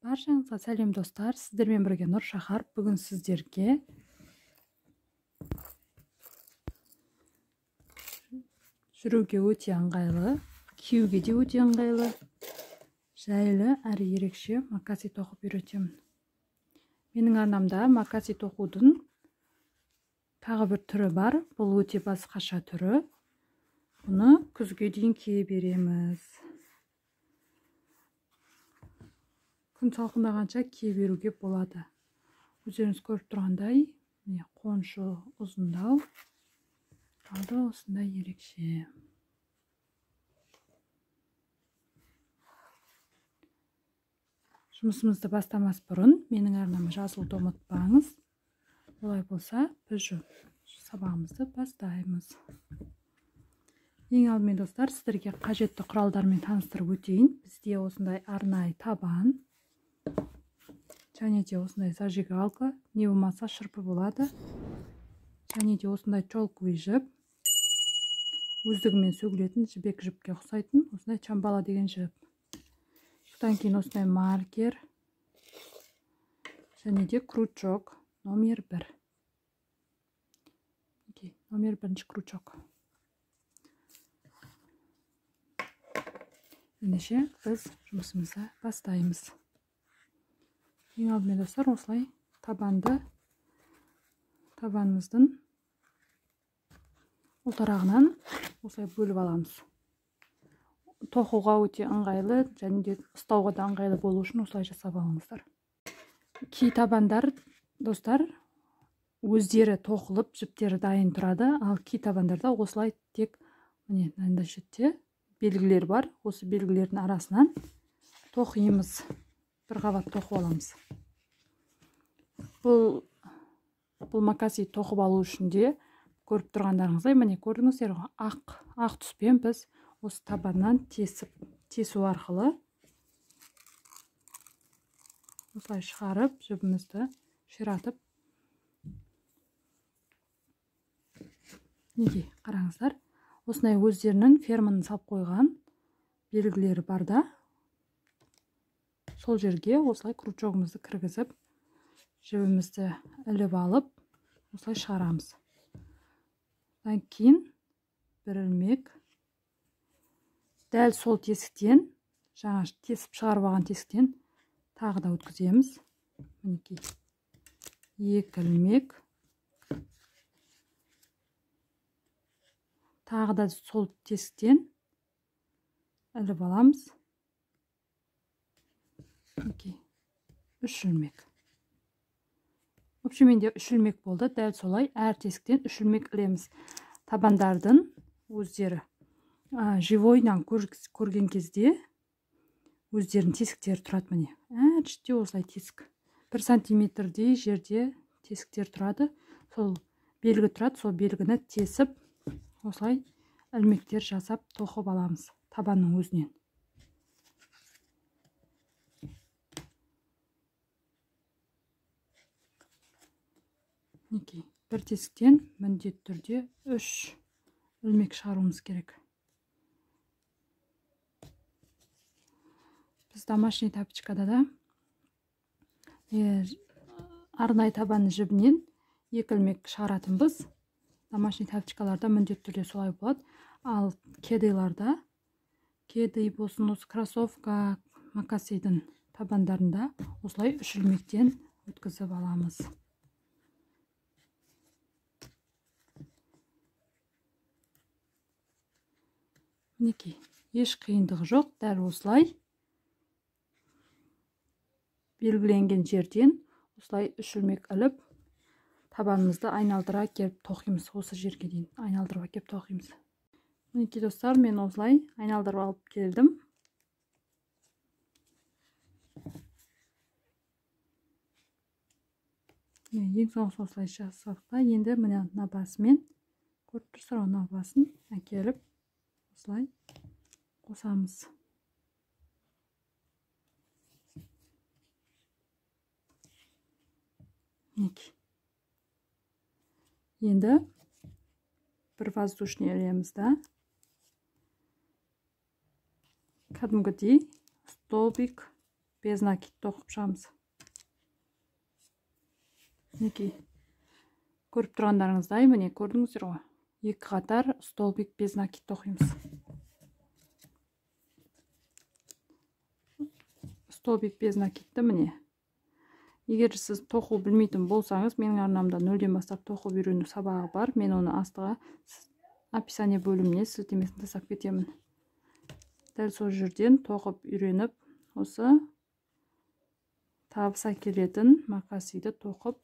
Баршаңызға сәлем достар, сіздермен бірге Нұр Шахар. Бүгін сіздерге жүруге өте ыңғайлы, киюге де өте ыңғайлы, жайлы әрі ерекше макаси тоқып үйретемін. Менің арнамда макаси тоқудың тағы бір түрі бар. Бұл өте басқаша түрі. Бұны күзге дейін кие береміз. Күн салқындағанша кие беруге болады. Өздеріңіз көріп тұрғандай, қоншы ұзындау, қалды осындай ерекше. Жұмысымызды бастамас бұрын менің арнама жазылуды ұмытпаңыз. Олай болса, біз сабағымызды бастаймыз. Ең алдымен достар, сіздерге қажетті құралдармен таныстырып өтейін. Бізде осындай арнайы табан, және де осындай зажигалка, не болмаса шырпы болады. Және де осындай чолковый жіп, өздігімен сөгілетін жібек жіпке ұқсайтын осындай чамбала деген жіп. Содан кейін осындай маркер, және де крючок номер 1. Номер 1 крючок. Ендеше біз жұмысымызды бастаймыз. Ең алдымен достар, осылай табанымыздың ұлтарағынан осылай бөліп аламыз. Тоқуға өте ыңғайлы, және де ұстауға да ыңғайлы болу үшін осылай жасап алыңыздар. Кей табандар достар өздері тоқылып, жіптері дайын тұрады, ал кей табандарда осылай тек мынандай шетте белгілер бар. Осы белгілердің арасынан тоқимыз. Бір қабат тоқып аламыз. Бұл макаси тоқып алу үшін де көріп тұрғандарыңыздай, міне көрдіңіздер ғой, ақ түспен біз осы табаннан тесу арқылы осылай шығарып, жібімізді ширатып. Неге қараңыздар, осындай өздерінің ферманың салып қойған белгілері бар да, сол жерге осылай крючогымызды кіргізіп, жібімізді іліп алып, осылай шығарамыз. Одан кейін бір ілмек, дәл сол тесіктен, жаңа тесіп шығарып алған тесіктен тағы да өткіземіз. Мінекей, екі ілмек, тағы да сол тесіктен іліп аламыз. Үш ілмек. Өпшеменде үш ілмек болды. Дәл солай әр тесіктен үш ілмек ілеміз. Табандардың өздері живойнан көрген кезде өздерінің тесіктері тұрады. Міне, әр жерде осылай тесік. 1 сантиметрдей жерде тесіктер тұрады. Сол белгі тұрады. Сол белгіні тесіп, осылай ілмектер жасап тоқып аламыз табанның өзінен. Бір тесіктен міндетті түрде 3 ілмек шығаруымыз керек. Біз домашний тапочкада да арнайы табан жібінен 2 ілмек шығаратынбыз. Домашний тапочкаларда міндетті түрде солай болады. Ал кедайларда, кедай болсын, осы кроссовка, макасидің табандарында осылай 3 ілмектен өткізіп аламыз. Мінекей, еш қиындығы жоқ. Дәл осылай белгіленген жерден осылай 3 ілмек іліп, табанымызды айналдыра келіп тоқимыз. Осы жерге дейін айналдырып келіп тоқимыз. Мінекей достар, мен осылай айналдырып алып келдім. Ең соңғы осылай жасақта, енді міне набасымен, көріп тұрсыздар, набасын әкеліп осылай қосамыз. Енді бір воздушный ілемізді. Кәдімгідей столбик без накид тоқып шығамыз. Мінекей. Көріп тұрғандарыңыздай, міне көрдіңіздер ғой. 2 қатар столбик без накид тоқимыз. Столбик без накидті міне. Егер сіз тоқу білмейтін болсаңыз, менің арнамда 0-ден бастап тоқу үйрену сабағы бар. Мен оны астыға описание бөліміне сілтемесін тастап кетемін. Дәл сол жерден тоқып үйреніп, осы табыса келетін мақасиді тоқып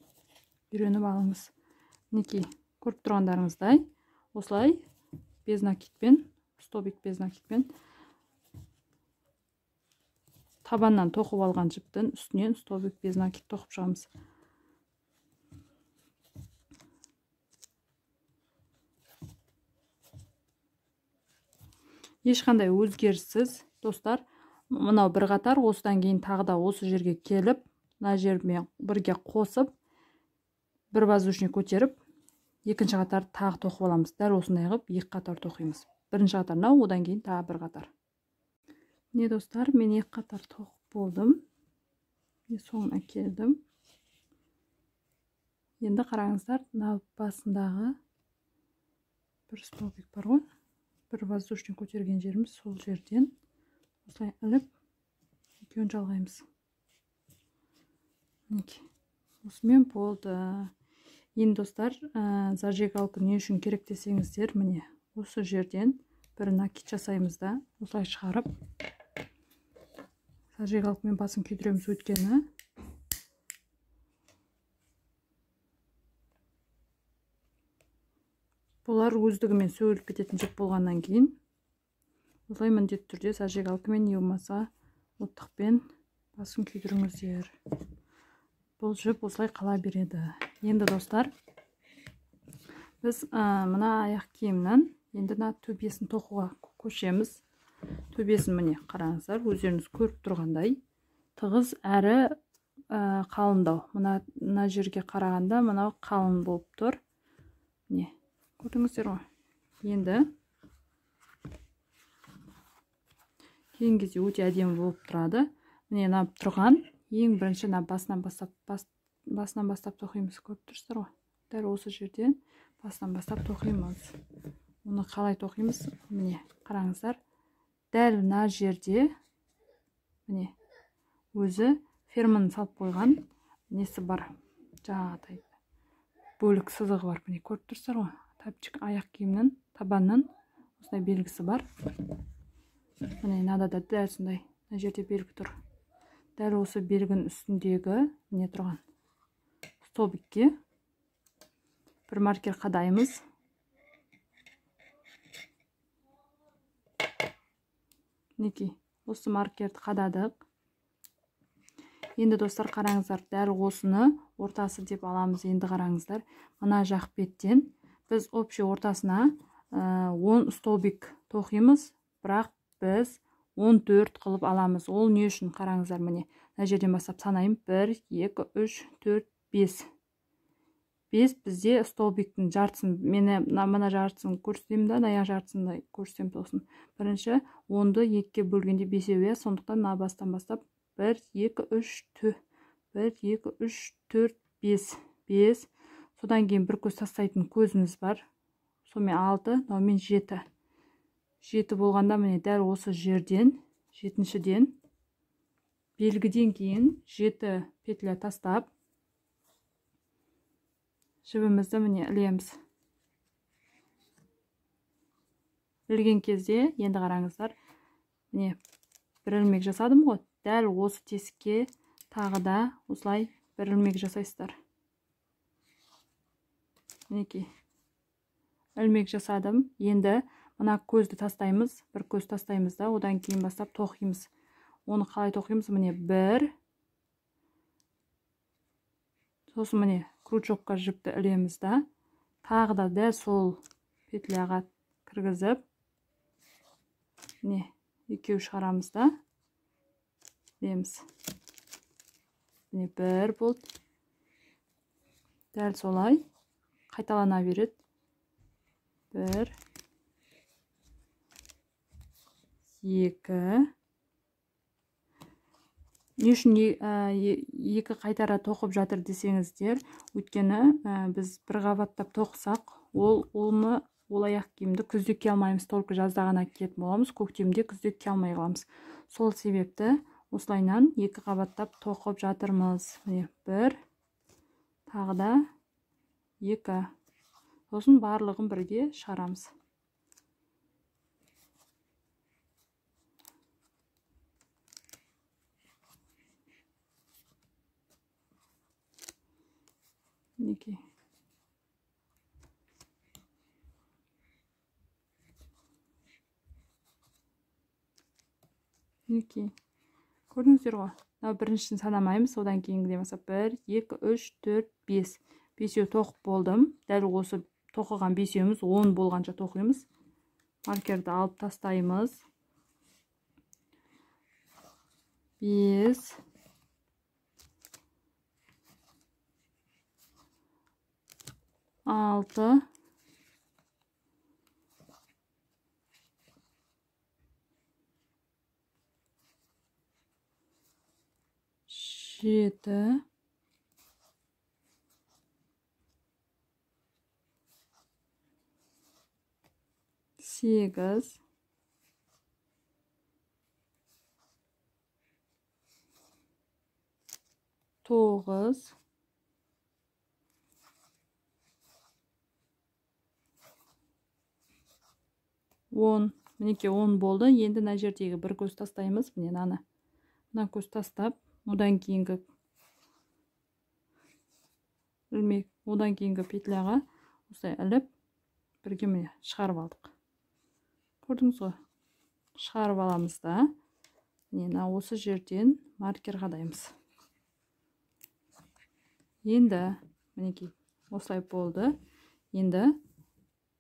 үйреніп алыңыз. Мінекей, көріп тұрғандарыңыздай, осылай без накидпен, столбик без накидпен табаннан тоқып алған жіптің үстінен столбик без накид тоқып шығамыз. Ешқандай өзгеріссіз, достар, мынау бір қатар, осыдан кейін тағы да осы жерге келіп, мына жермен бірге қосып, бір воздушный көтеріп, екінші қатар тағы тоқып аламыз. Дәл осындай қылып 2 қатар тоқимыз. Бірінші қатарына, одан кейін тағы бір қатар. Не достар, мен 2 қатар тоқып болдым. Соңына келдім. Енді қараңыздар, мына басындағы бір столбик бар ғой. Бір воздушный көтерген жеріміз, сол жерден осылай іліп, екеуін жалғаймыз. Осымен болды. Енді достар, зажигалка не үшін керек десеңіздер, міне осы жерден бір накид жасаймыз да, осылай шығарып, зажигалкамен басын күйдіреміз. Өткені бұлар өздігімен сөгіліп кететін жіп болғаннан кейін, осылай міндетті түрде зажигалкамен не болмаса оттықпен басын күйдіріңіздер. Бұл жіп осылай қала береді. Енді достар, біз мына аяқ киімнен енді төбесін тоқуға көшеміз. Төбесін міне қараңыздар, өздеріңіз көріп тұрғандай тығыз әрі қалындау. Мына жерге қарағанда мынау қалың болып тұр. Не, көрдіңіздер ғой. Енді кейін кезде өте әдемі болып тұрады. Міне тұрған ең бірінші басынан бастап тоқимыз. Көріп тұрсыздар ғой. Дәл осы жерден басынан бастап тоқимыз. Оны қалай тоқимыз? Міне қараңыздар. Дәл мына жерде міне өзі ферманың салып қойған несі бар. Жағадай бөлік сызығы бар. Міне көріп тұрсыздар ғой. Тапчик аяқ киімнің табаннан осындай белгісі бар. Міне мынада дәл сондай. Мына жерде белгі тұр. Дәл осы белгінің үстіндегі не тұрған столбикке бір маркер қадаймыз. Мінекей, осы маркерді қададық. Енді достар қараңыздар, дәл осыны ортасы деп аламыз. Енді қараңыздар, мына жақ беттен біз общий ортасына 10 столбик тоқимыз, бірақ біз 14 қылып аламыз. Ол не үшін? Қараңыздар, міне мына жерден бастап санайым. 1, 2, 3, 4, 5. 5 бізде столбиктің жартысын, мені мына жартысын көрсетемін да, аяқ жартысын көрсетемін тосын. Бірінші 10-ды 2-ке бөлгенде 5-еу, сондықтан мына бастан бастап 1, 2, 3, 4, 5. 5. Содан кейін бір көз тастайтын көзіміз бар. Сонымен 6, мынаумен 7. 7 болғанда міне дәл осы жерден, 7-шіден белгіден кейін 7 петля тастап, жібімізді міне ілеміз. Ілген кезде, енді қараңыздар, міне бір ілмек жасадым ғой. Дәл осы тесікке тағы да осылай бір ілмек жасайсыздар. Мінекей. Ілмек жасадым. Енді мына көзді тастаймыз. Бір көз тастаймыз да, одан кейін бастап тоқимыз. Оны қалай тоқимыз? Міне 1. Сосын міне крючокқа жіпті ілеміз да, тағы да дәл сол петляға кіргізіп, міне екеу шығарамыз да, ілеміз. Міне 1 болды. Дәл солай қайталана береді. 1, 2, не үшін екі қайтара тоқып жатыр десеңіздер, өйткені біз бір қабаттап тоқысақ, ол аяқ киімді күзде кие алмаймыз, только жазда ғана киетін боламыз, көктемде күзде кие алмай қаламыз. Сол себепті осылайнан екі қабаттап тоқып жатырмыз. Міне, бір, тағы да екі. Сосын барлығын бірге шығарамыз. Мінекей. Мінекей. Көрдіңіздер ғой? Біріншісін санамаймыз, одан кейінгіден бастап 1, 2, 3, 4, 5. Бесеу тоқып болдым. Дәл осы тоқыған бесеуіміз 10 болғанша тоқимыз. Маркерді алып тастаймыз. 5, 6, 7, 8, 9, 10. Мінекей 10 болды. Енді мына жердегі бір көз тастаймыз. Міне мына көз тастап, одан кейінгі петляға осылай іліп, бірге міне шығарып алдық. Көрдіңіз ғой? Шығарып аламыз да. Міне осы жерден маркер қадаймыз. Енді мінекей осылай болды. Енді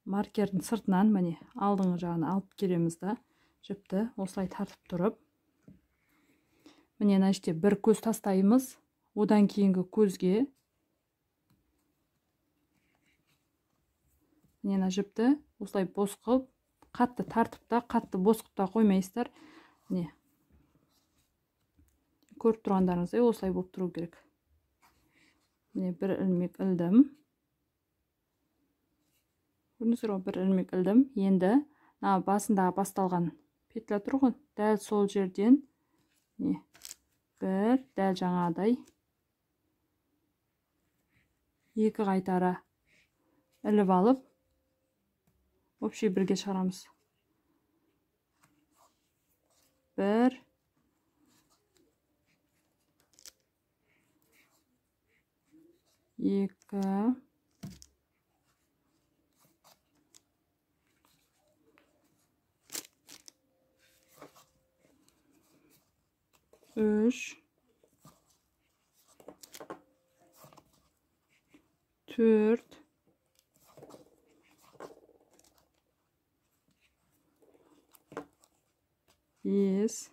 маркердің сыртынан міне алдыңғы жағына алып келеміз да, жіпті осылай тартып тұрып, міне мына жерде бір көз тастаймыз, одан кейінгі көзге міне мына жіпті осылай бос қылып, қатты тартып та, қатты бос қылып та қоймайсыздар. Міне көріп тұрғандарыңыздай осылай болып тұру керек. Міне бір ілмек ілдім. Көрдіңіздер ғой, бір ілмек ілдім. Енді басындағы басталған петля тұр ғой, дәл сол жерден бір дәл жаңағыдай екі қайтара іліп алып, общий бірге шығарамыз. 1, 2, 3, 4, 5,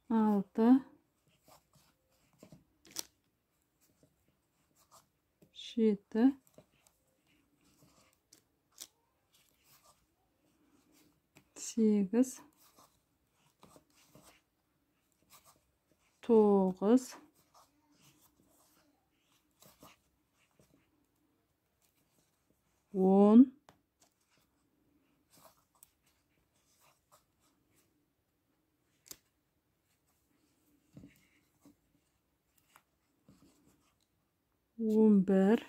6, 7, 8, 9, 10, 11.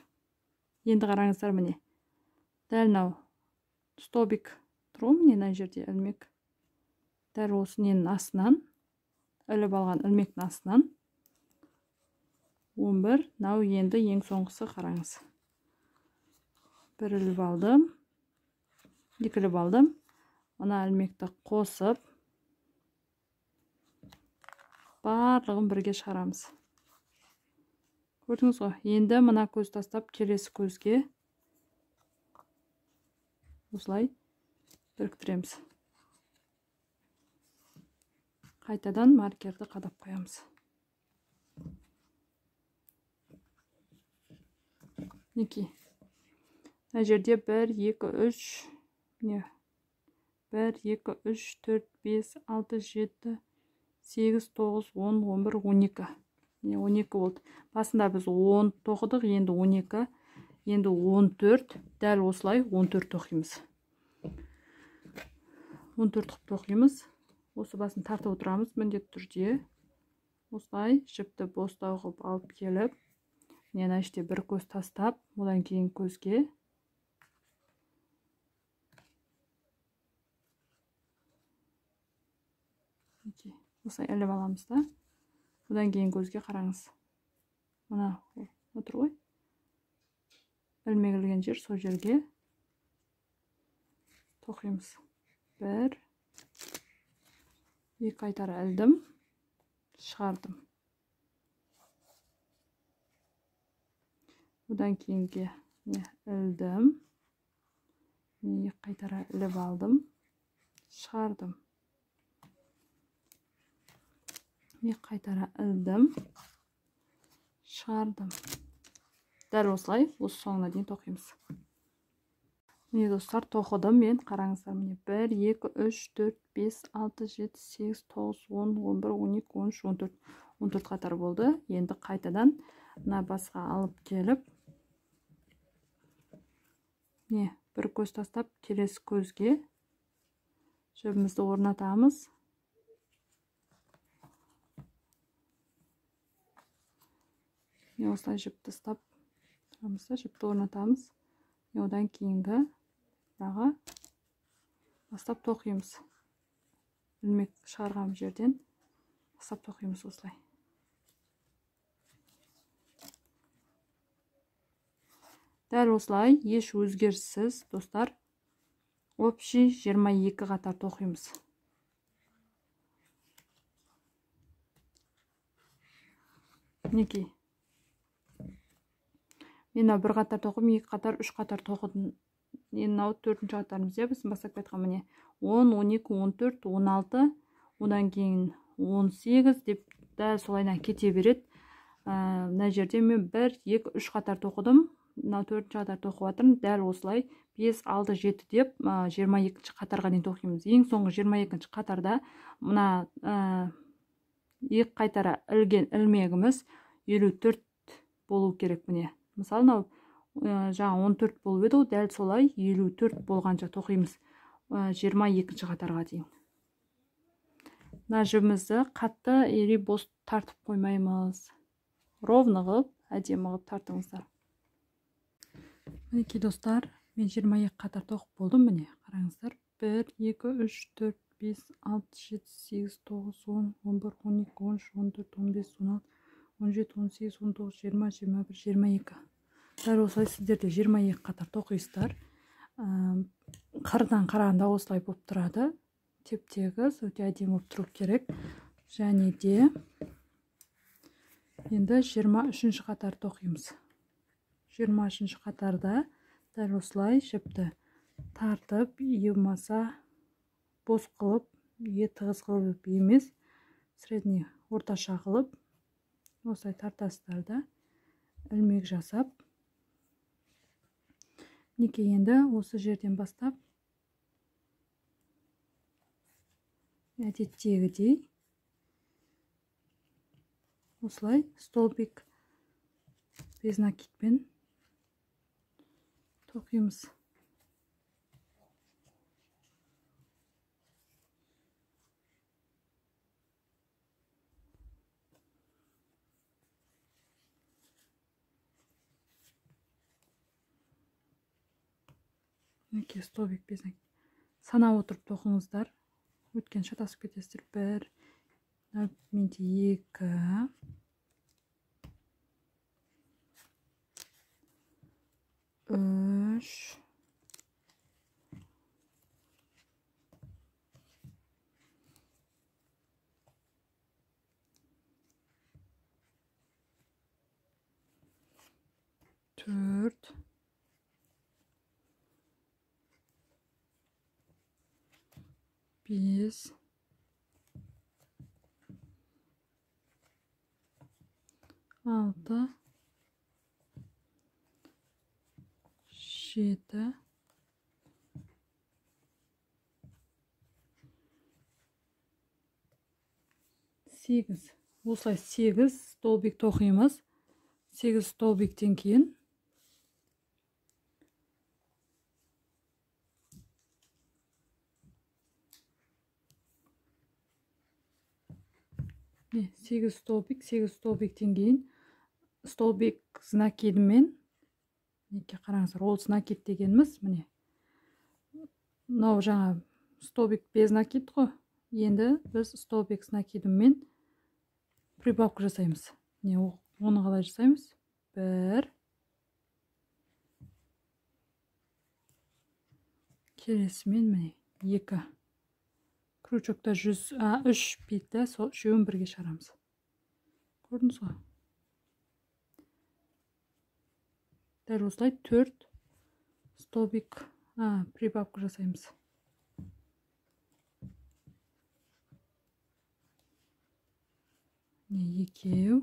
Енді қараңыздар, міне дәл мынау столбик тұр ғой, міне мына жерде ілмек. Дәл осы ненің астынан, іліп алған ілмектің астынан 11. Мынау енді ең соңғысы, қараңыз. Бір іліп алдым, екі іліп алдым. Мына ілмекті қосып, барлығын бірге шығарамыз. Көрдіңіз ғой? Енді мына көз тастап, келесі көзге осылай біріктіреміз. Қайтадан маркерді қадап қоямыз. Мінекей. Мына жерде 1, 2, 3, 1 2 3 4 5 6 7 8 9 10 11 12. Міне 12 болды. Басында біз 10 тоқыдық, енді 12, енді 14, дәл осылай 14 тоқимыз. 14 қып тоқимыз. Осы басын тартып отырамыз міндетті түрде. Осылай жіпті бостау қылып алып келіп, мына іште бір көз тастап, одан кейін көзге осылай іліп аламыз да. Одан кейін көзге қараңыз. Мына отыр ғой. Ілмек ілген жер, сол жерге тоқимыз. 1 2 қайтара ілдім, шығардым. Одан кейінге ілдім, 2 қайтара іліп алдым, шығардым. 2 қайтара ілдім, шығардым. Дәл осылай, осы соңына дейін тоқимыз. Міне достар, тоқыдым мен. Қараңыздар, міне 1 2 3 4 5 6 7 8 9 10 11 12 13 14. 14 қатар болды. Енді қайтадан мына басқа алып келіп, не бір көз тастап, келесі көзге жібімізді орнатамыз. Не осылай жіпті ұстап тұрамыз да, жіпті орнатамыз. Одан кейінгі дағы бастап тоқимыз. Ілмек шығарған жерден бастап тоқимыз осылай. Дәл осылай, еш өзгеріссіз достар, общий 22 қатар тоқимыз. Мінекей. Мен бір қатар тоқым, 2 қатар, 3 қатар тоқыдым. Енді 4-ші қатарымыз, біздің бастап кеткен міне 10, 12, 14, 16, одан кейін 18 деп дәл солайдан кете береді. Мына жерде мен 1, 2, 3 қатар тоқыдым. Мына 4-ші қатар тоқып жатырмын. Дәл осылай 5, 6, 7 деп 22-ші қатарға дейін тоқимыз. Ең соңғы 22-ші қатарда мына 2 қайтара ілген ілмегіміз 54 болу керек міне. Мысалы, жаңа 14 болып еді, дәл солай 54 болғанша тоқимыз 22-ші қатарға дейін. Мына жібімізді қатты ери бос тартып қоймаймыз. Ровны қылып, әдемі қылып тартыңыздар. Мінекей достар, мен 22 қатар тоқып болдым, міне қараңыздар. 1 2 3 4 5 6 7 8 9 10 11 12 13 14 15 16 17 18 19 20 21 22. Дәл осылай сіздерде 22 қатар тоқисыздар. Қырдан қарағанда осылай болып тұрады. Теп-тегіс, өте әдемі болып тұру керек. Және де енді 23-ші қатар тоқимыз. 23-ші қатарда дәл осылай жіпті тартып, емаса бос қылып, тығыз қылып емес, средний орташа қылып, осылай тартасыздар да, ілмек жасап. Мінекей енді осы жерден бастап, әдеттегідей осылай столбик без накидпен тоқимыз. Мінекей столбик без накид. Санап отырып тоқыңыздар. Өткен шатасып кетесіздер. 1, менде 2, 3, 4, 5, 6, 7, 8. Осылай 8 столбик тоқимыз. 8 столбиктен кейін не 8 столбиктен кейін столбик знакидімен неке қараңыздар, ол знакид дегеніміз міне мынау жаңа столбик без накид қой. Енді біз столбик знакидімен прибавка жасаймыз. Не, оны қалай жасаймыз? 1 келесімен міне 2 крючокта 3 петля, сол үшеуін бірге шығарамыз. Көрдіңіз ғой? Дәл осылай 4 столбик прибавка жасаймыз. Не, 2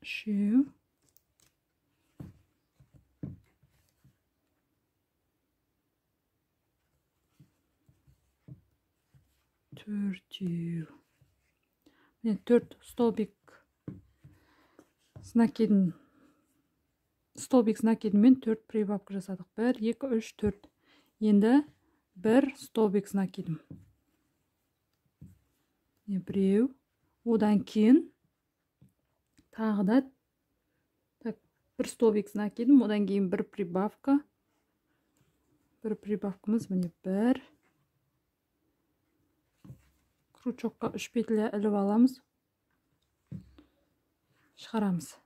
3 4. Міне 4 столбик знакидімен 4 прибавка жасадық. 1, 2, 3, 4. Енді 1 столбик знакидім. Біреу. Одан кейін тағы да 1 столбик знакидім. Одан кейін 1 прибавка. 1 прибавкамыз міне 1. Крючокқа 3 петля іліп аламыз. Шығарамыз.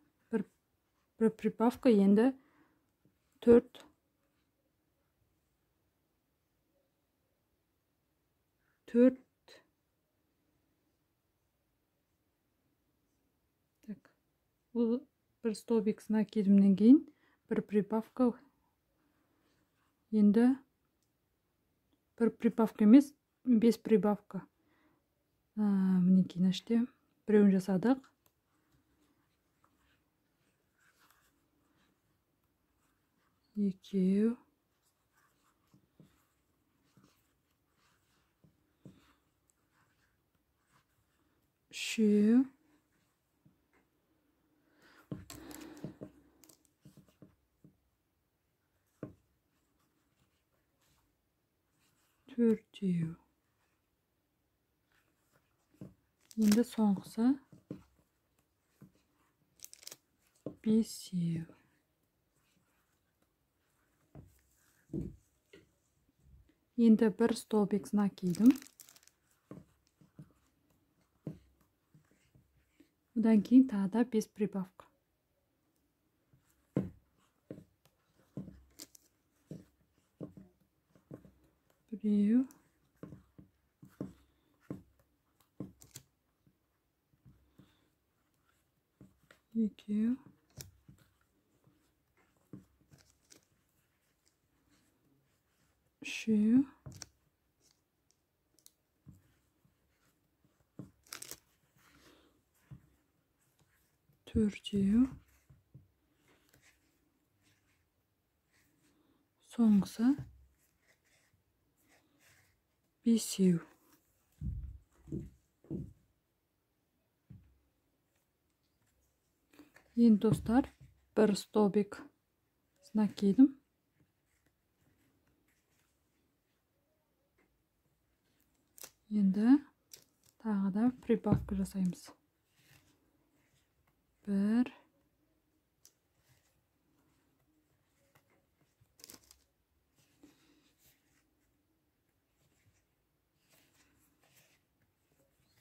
1 прибавка, енді 4 бұл 1 столбик знакидімнен кейін 1 прибавка, енді 1 прибавка емес 5 прибавка. Мінекей нәште біреуін жасадық. 2 3 4. Енді соңғысы 5. Енді 1 столбик знакидім. Одан кейін тағы да 5 прибавка. 1 2 3 4. Соңғысы 5. Енді достар 1 столбик знакидім. Енді тағы да прибавка жасаймыз. 1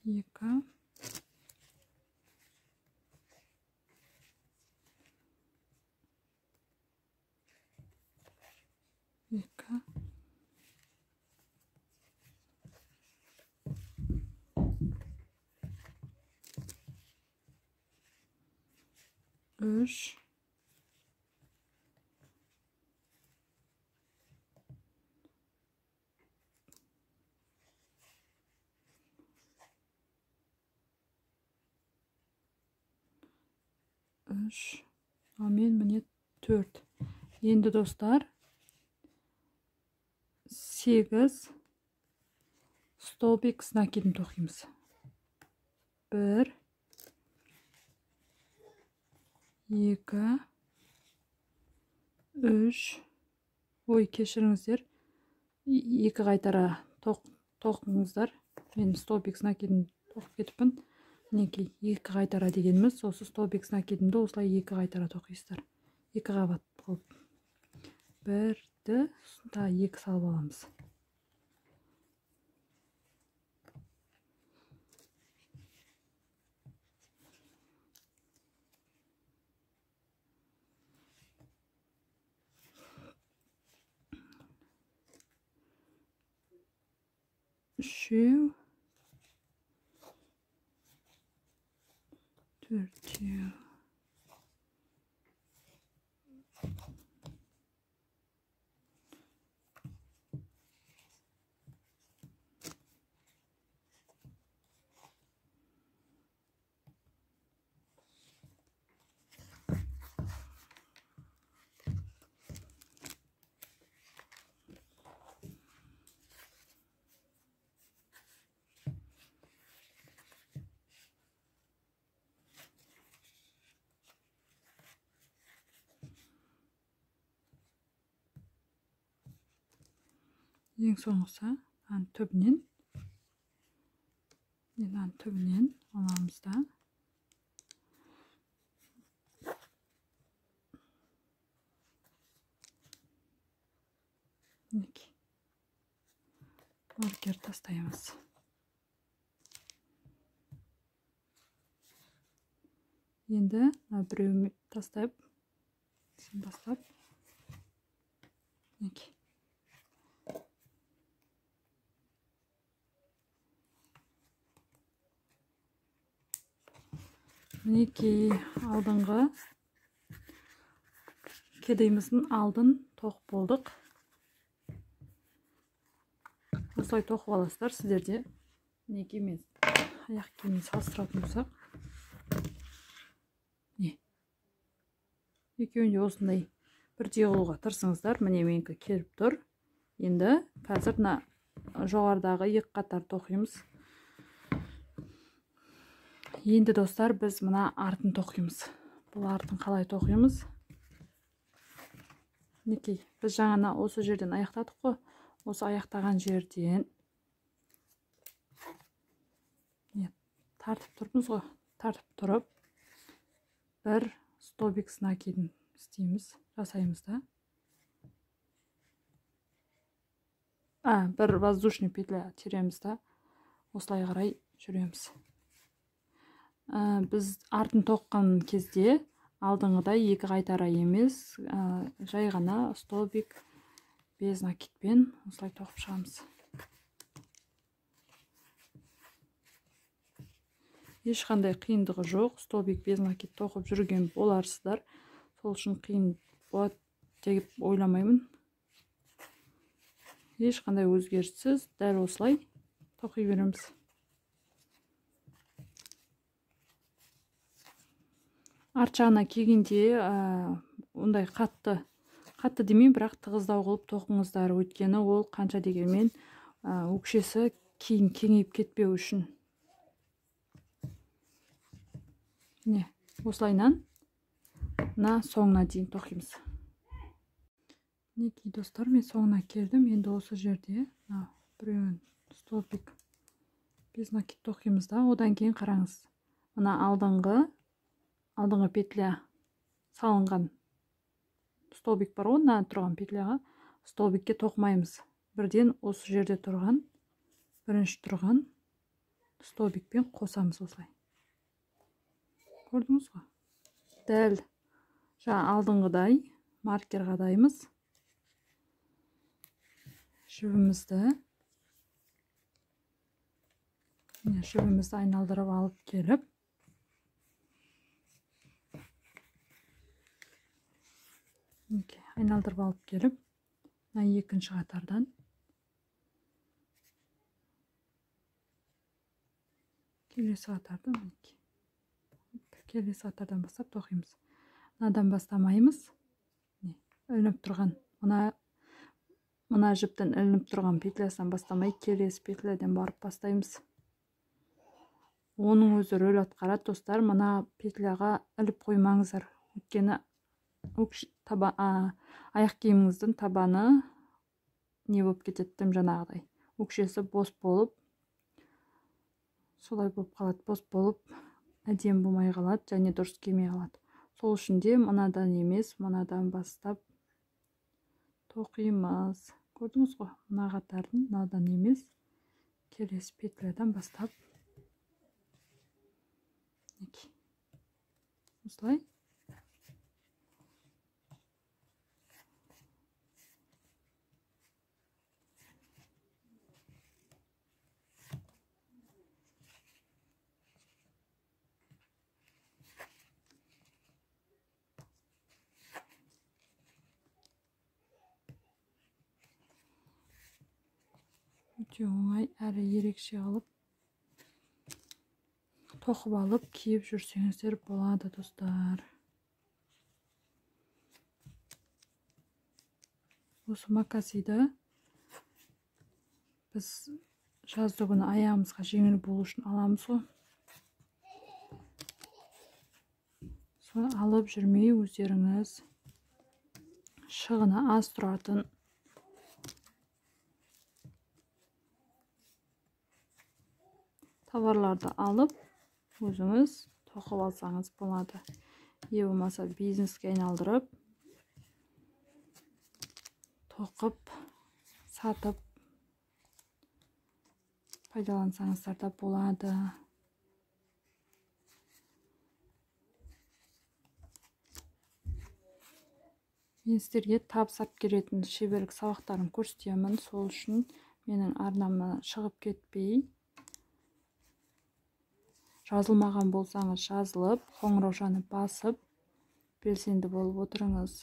2 3 3 мен міне 4. Енді достар 8 столбик с накидін тоқимыз. 1 2 3 ой, кешіріңіздер, 2 қайтара тоқыңыздар. Мен столбик с накидін тоқып кетіппін. Мінекей 2 қайтара дегеніміз, осы столбик с накидімді осылай 2 қайтара тоқисыздар. 2 қабат болып. 1-ді тағы 2 салып аламыз. Үшеу, төртеу, ең соңғысы түбінен аламыз да. Маркер тастаймыз. Енді біреуін тастап, мінекей алдыңғы кедейіміздің алдын тоқып болдық. Осылай тоқып аласыздар сіздерде. Мінекей мен аяқ киімін салыстыратын болсақ. Екеуінде осындай бірдей қылуға тырысыңыздар. Міне менікі келіп тұр. Енді қазір жоғарыдағы 2 қатар тоқимыз. Енді достар, біз мына артын тоқимыз. Бұл артын қалай тоқимыз? Мінекей, біз жаңа осы жерден аяқтадық қой. Осы аяқтаған жерден тартып тұрмыз ғой. Тартып тұрып, бір столбик с накидін істейміз, жасаймыз да. Бір воздушный петля тереміз да. Осылай қарай жүреміз. Біз артын тоққан кезде алдыңғыдай 2 қайтара емес, жай ғана столбик без накидпен осылай тоқып шығамыз. Ешқандай қиындығы жоқ. Столбик без накид тоқып жүрген боларсыздар. Сол үшін қиын болады деп ойламаймын. Ешқандай өзгеріссіз дәл осылай тоқи береміз. Арт жағына келгенде ондай қатты демей, бірақ тығыздау қылып тоқыңыздар. Өйткені ол қанша дегенмен өкшесі кейін кеңейіп кетпеу үшін. Осылайнан соңына дейін тоқимыз. Мінекей достар, мен соңына келдім. Енді осы жерде біреуін столбик без накид тоқимыз да. Одан кейін қараңыз. Мына алдыңғы петля салынған столбик бар, онда тұрған петляға столбикке тоқмаймыз. Бірден осы жерде тұрған, бірінші тұрған столбикпен қосамыз осылай. Көрдіңіз ғой? Дәл алдыңғыдай маркер қадаймыз. Жібімізді айналдырып алып келіп, екінші қатардан келесі қатардан бастап тоқимыз. Мынадан бастамаймыз. Ілініп тұрған мына мына жіптен ілініп тұрған петлясынан бастамай келесі петлядан барып бастаймыз. Оның өзі рөл атқарады достар. Мына петляға іліп қоймаңыздар. Өйткені аяқ киіміңіздің табаны не болып кетеді тым жаңағыдай. Өкшесі бос болып, солай болып қалады, бос болып, әдемі болмай қалады және дұрыс келмей қалады. Сол үшін де мынадан емес, мынадан бастап тоқимыз. Көрдіңіз ғой, мына қатардың мынадан емес, келесі петлядан бастап. Осылай. Өте оңай әрі ерекше алып, тоқып алып, киіп жүрсеңіздер болады достар. Осы макасиді біз жазды күні аяғымызға жеңіл болу үшін аламыз ғой. Соны алып жүрмей өздеріңіз шығыны аз тұратын товарларды алып, өзіңіз тоқып алсаңыз болады. Е болмаса бизнеске айналдырып, тоқып, сатып, пайдалансаңыздар да болады. Мен сіздерге табысап келетін шеберлік сабақтарын көрсетемін. Сол үшін менің арнама шығып кетпей, жазылмаған болсаңыз жазылып, қоңыраушаны басып, белсенді болып отырыңыз.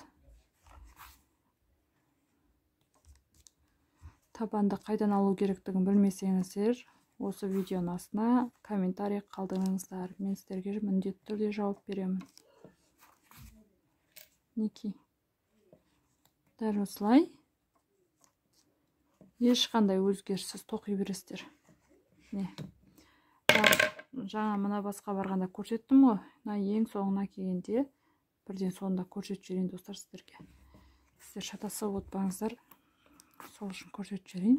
Табанды қайдан алу керектігін білмесеңіздер, осы видеоның астына комментарий қалдырыңыздар. Мен сіздерге міндетті түрде жауап беремін. Неки. Дәл осылай. Ешқандай өзгеріссіз тоқи бересіздер. Не? Жаңа мына басқа барғанда көрсеттім ғой. Ең соңына келгенде бірден соңында көрсетіп жіберейін достар сіздерге. Сіздер шатасып отпаңыздар. Сол үшін көрсетіп жіберейін.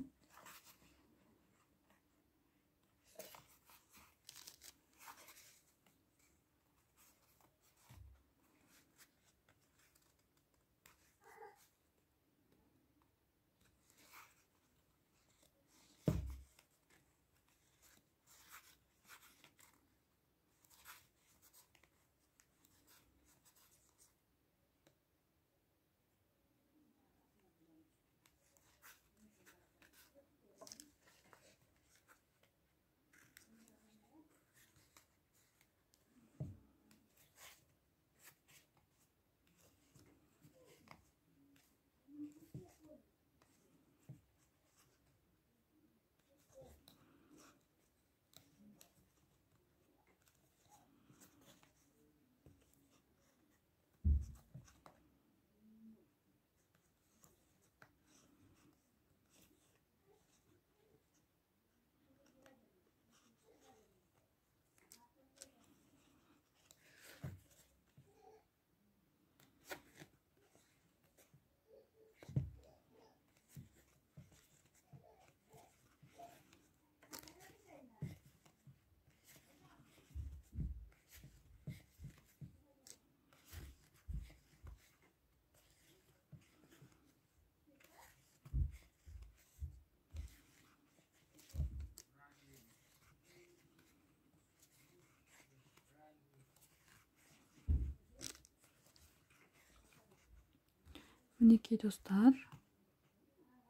Мінекей достар,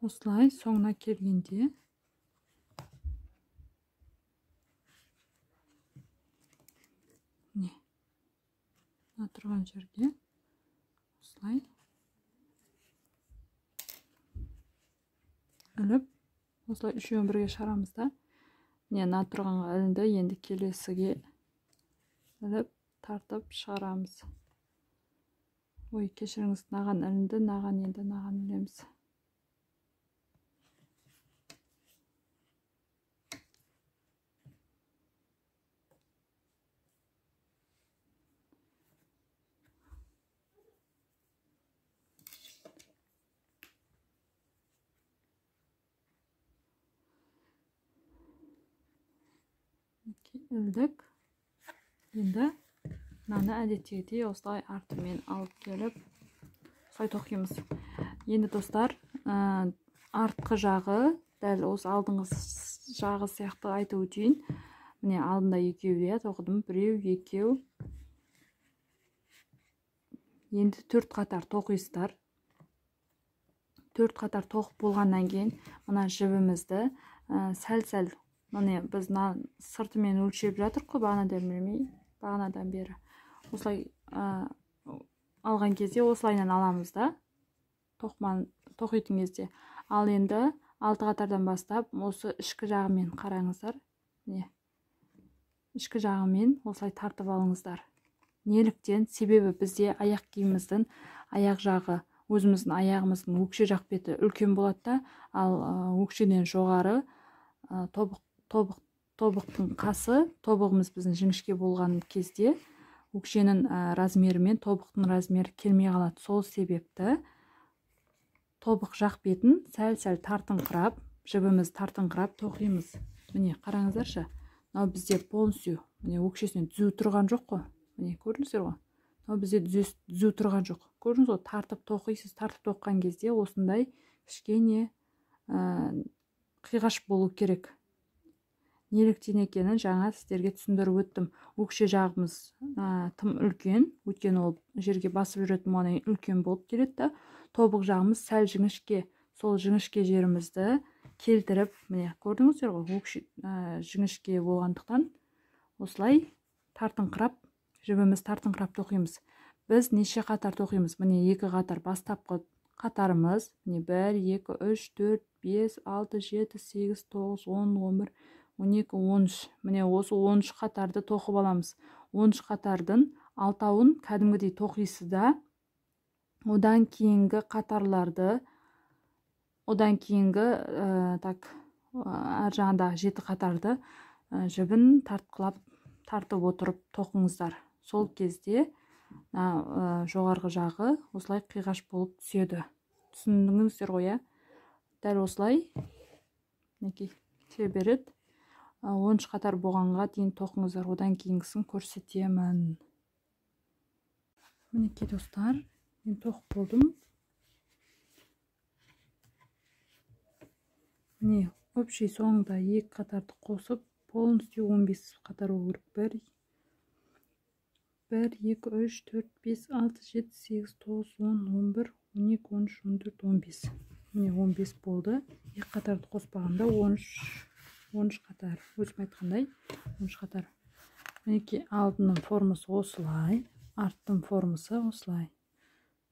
осылай соңына келгенде мына тұрған жерге осылай іліп, осылай үшеуін бірге шығарамыз да. Мына тұрғанға ілінді, енді келесіге іліп, тартып шығарамыз. Ой, кешіріңіз, наған ілінді, наған енді наған ілеміз. ілдік. Енді мынаны әдеттегідей осылай артымен алып келіп осылай тоқимыз. Енді достар, артқы жағы дәл осы алдыңғы жағы сияқты айтып өтейін. Міне алдында екеу тоқыдым, біреу, екеу. Енді 4 қатар тоқисыздар. 4 қатар тоқып болғаннан кейін мына жібімізді сәл-сәл, міне біз сыртымен өлшеп жатырық қой, бағанадан бері. Осылай алған кезде осылайнан аламыз да, тоқитын кезде. Ал енді 6 қатардан бастап осы ішкі жағымен қараңыздар. Ішкі жағымен осылай тартып алыңыздар. Неліктен? Себебі бізде аяқ киіміміздің аяқ жағы, өзіміздің аяғымыздың өкше жақ беті үлкен болады да, ал өкшеден жоғары тобықтың қасы, тобығымыз біздің жіңішке болған кезде өкшенің размері мен тобықтың размері келмей қалады. Сол себепті тобық жақ бетін сәл-сәл тартыңқырап, жібіміз тартыңқырап тоқимыз. Міне қараңыздаршы, мынау бізде полностью, міне өкшесінен түзу тұрған жоқ қой. Міне көрдіңіздер ғой. Мынау бізде түзу тұрған жоқ. Көрдіңіз ғой, тартып тоқисыз. Тартып тоққан кезде осындай кішкене қиғаш болу керек. Неліктен екенін жаңа сіздерге түсіндіріп өттім. Өкше жағымыз тым үлкен, өйткені ол жерге басып жүретін болғаннан кейін үлкен болып келеді да, тобық жағымыз сәл жіңішке. Сол жіңішке жерімізді келтіріп, міне көрдіңіздер ғой, жіңішке болғандықтан осылай тартыңқырап, жібіміз тартыңқырап тоқимыз. Біз неше қатар тоқимыз? Міне 2 қатар бастапқы қатарымыз. Міне 1, 2, 3, 4, 5, 6, 7, 8, 9, 10, 11, 12, 13. Міне осы 13 қатарды тоқып аламыз. 13 қатардың 6-ауын кәдімгідей тоқисыз да, одан кейінгі қатарларды, одан кейінгі әр жағындағы 7 қатарды жібін тартып отырып тоқыңыздар. Сол кезде жоғарғы жағы осылай қиғаш болып түседі. Түсіндіңіздер ғой, дәл осылай түсе береді. 13 қатар болғанға дейін тоқыңыздар, одан кейінгісін көрсетемін. Мінекей достар, мен тоқып болдым. Міне общий соңында 2 қатарды қосып, полностью 15 қатар болу керек. 1, 2, 3, 4, 5, 6, 7, 8, 9, 10, 11, 12, 13, 14, 15. Міне 15 болды. 2 қатарды қоспағанда 13 қатар. Өзім айтқандай 13 қатар. Мінекей алдының формасы осылай, арттың формасы осылай.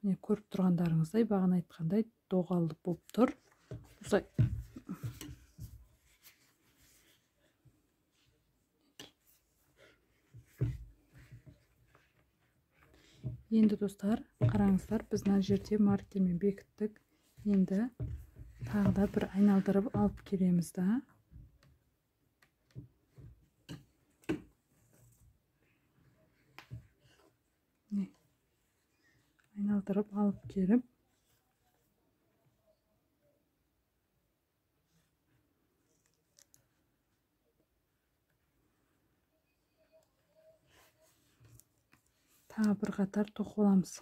Міне көріп тұрғандарыңыздай, бағана айтқандай доғалы болып тұр. Осылай. Енді достар, қараңыздар, біз мына жерде маркермен бекіттік. Енді тағы да бір айналдырып алып келеміз да. Айналдырып алып келіп, тағы бір қатар тоқып аламыз.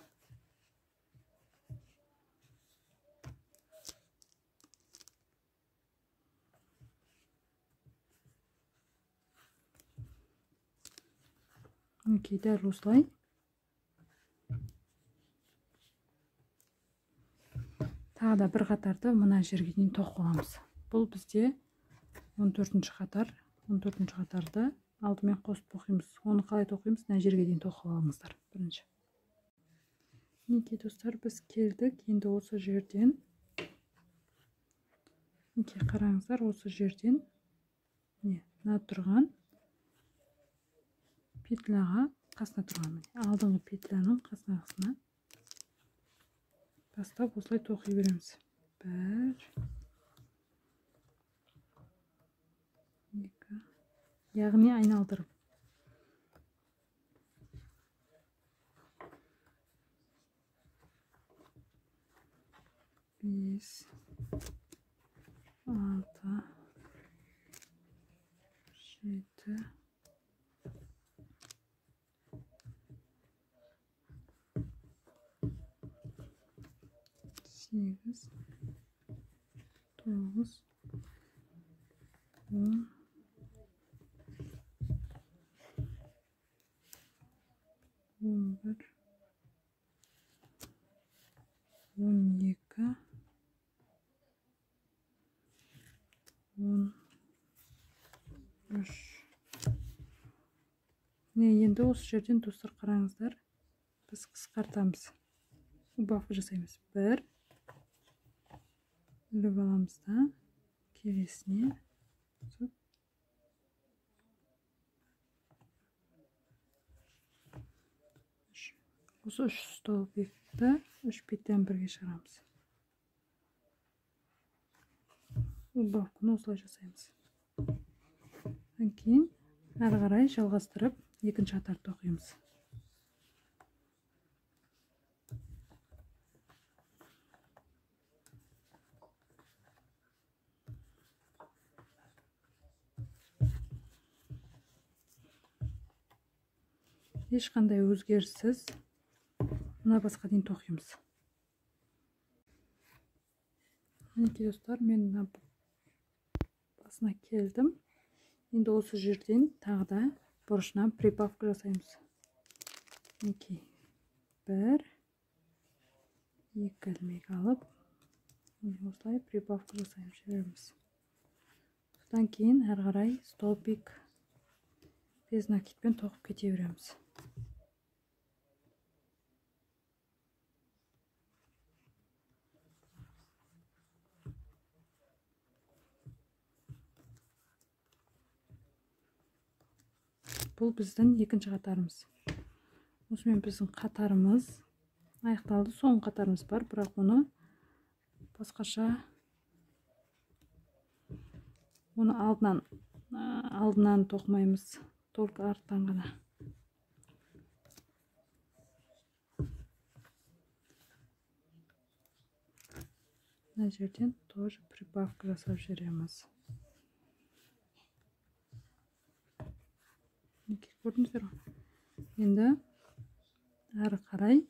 Мінекей дәл осылай. Тағы да бір қатарды мына жерге дейін тоқып аламыз. Бұл бізде 14-ші қатар. 14-ші қатарды алдымен қосып тоқимыз. Оны қалай тоқимыз? Мына жерге дейін тоқып алыңыздар. Бірінші. Мінекей достар, біз келдік. Енді осы жерден, мінекей қараңыздар, осы жерден мына тұрған петляға, қасына тұрған, алдыңғы петляның қасына бастап осылай тоқи береміз. 1, 2, яғни айналдырып. 5, 6, 7, 8, 9, 10, 11, 12, 13. Енді осы жерден достар қараңыздар, біз қысқартамыз. Убавка жасаймыз. 1 іліп аламыз да, келесіне осы 3 столбикті 3 беттен бірге шығарамыз. Убавканы осылай жасаймыз. Кейін әрі қарай жалғастырып екінші қатарды оқимыз. Ешқандай өзгеріссіз мына басқа дейін тоқимыз. Мінекей достар, мен мына басына келдім. Енді осы жерден тағы да бұрышынан прибавка жасаймыз. Мінекей 1, 2 ілмек алып, осылай прибавка жасаймыз, жібереміз. Содан кейін әрі қарай столбик без накидпен тоқып кете береміз. Бұл біздің екінші қатарымыз. Осымен біздің қатарымыз аяқталды. Соңғы қатарымыз бар, бірақ оны басқаша, оны алдынан тоқымаймыз, только арттан ғана. Мына жерден тоже прибавка жасап жібереміз. Көрдіңіздер ғой? Енді әрі қарай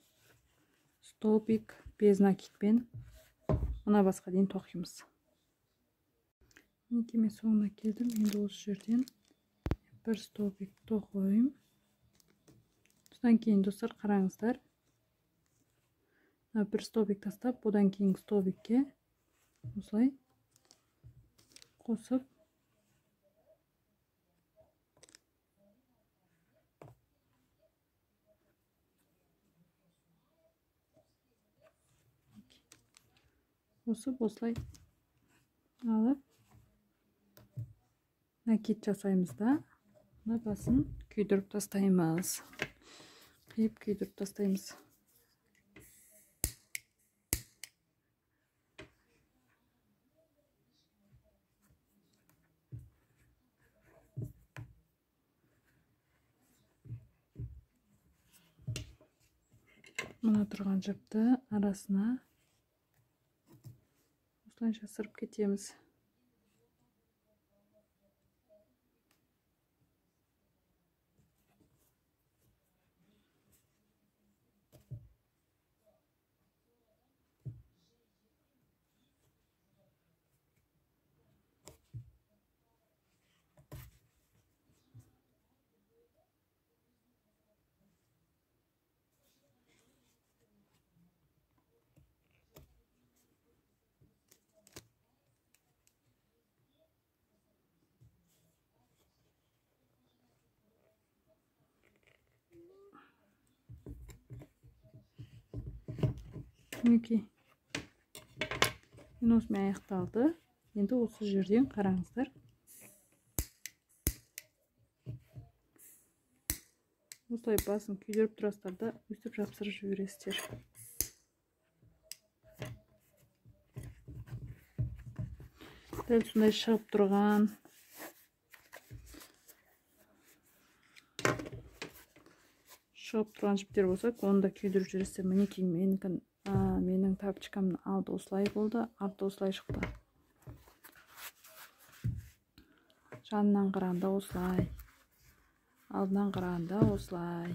столбик без накидпен мына басқа дейін тоқимыз. Мінекей мен соңына келдім. Енді осы жерден бір столбик тоқойым. Содан кейін достар қараңыздар. Бір столбик тастап, одан кейін столбикке осылай қосып осылай алып накид жасаймыз да, мына басын күйдіріп тастаймыз. Қиып күйдіріп тастаймыз. Мына тұрған жіпті арасына осылай жасырып кетеміз. Мінекей. Мен осымен аяқталды. Енді осы жерден қараңыздар. Осылай басын күйдіріп тұрасыздар да өстіп жапсырып жібересіздер. Дәл сондай шығып тұрған жіптер болса, оны да күйдіріп жүресіздер. Мінекей менің тапочкамның алды осылай болды, арты осылай шықты. Жанынан қарағанда осылай, алдынан қарағанда осылай.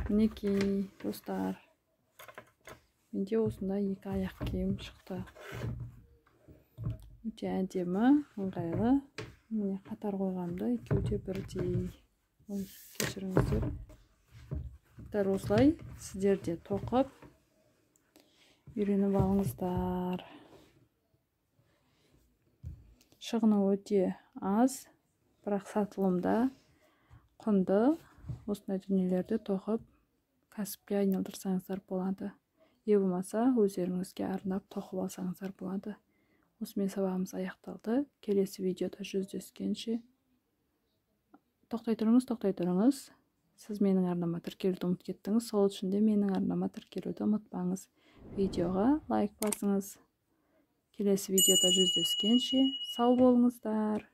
Мінекей достар, менде осындай 2 аяқ киім шықты. Өте әдемі, ыңғайлы. Міне қатар қойғанымда екеуі де бірдей. Кешіріңіздер. Дәл осылай сіздер де тоқып үйреніп алыңыздар. Шығыны өте аз, бірақ сатылымда құнды. Осындай дүниелерді тоқып кәсіпке айналдырсаңыздар болады. Е болмаса өздеріңізге арнап тоқып алсаңыздар болады. Осымен сабағымыз аяқталды. Келесі видеода жүздескенше. Тоқтай тұрыңыз. Сіз менің арнама тіркелуді ұмытып кеттіңіз. Сол үшін де менің арнама тіркелуді ұмытпаңыз. Видеоға лайк басыңыз. Келесі видеода жүздескенше сау болыңыздар.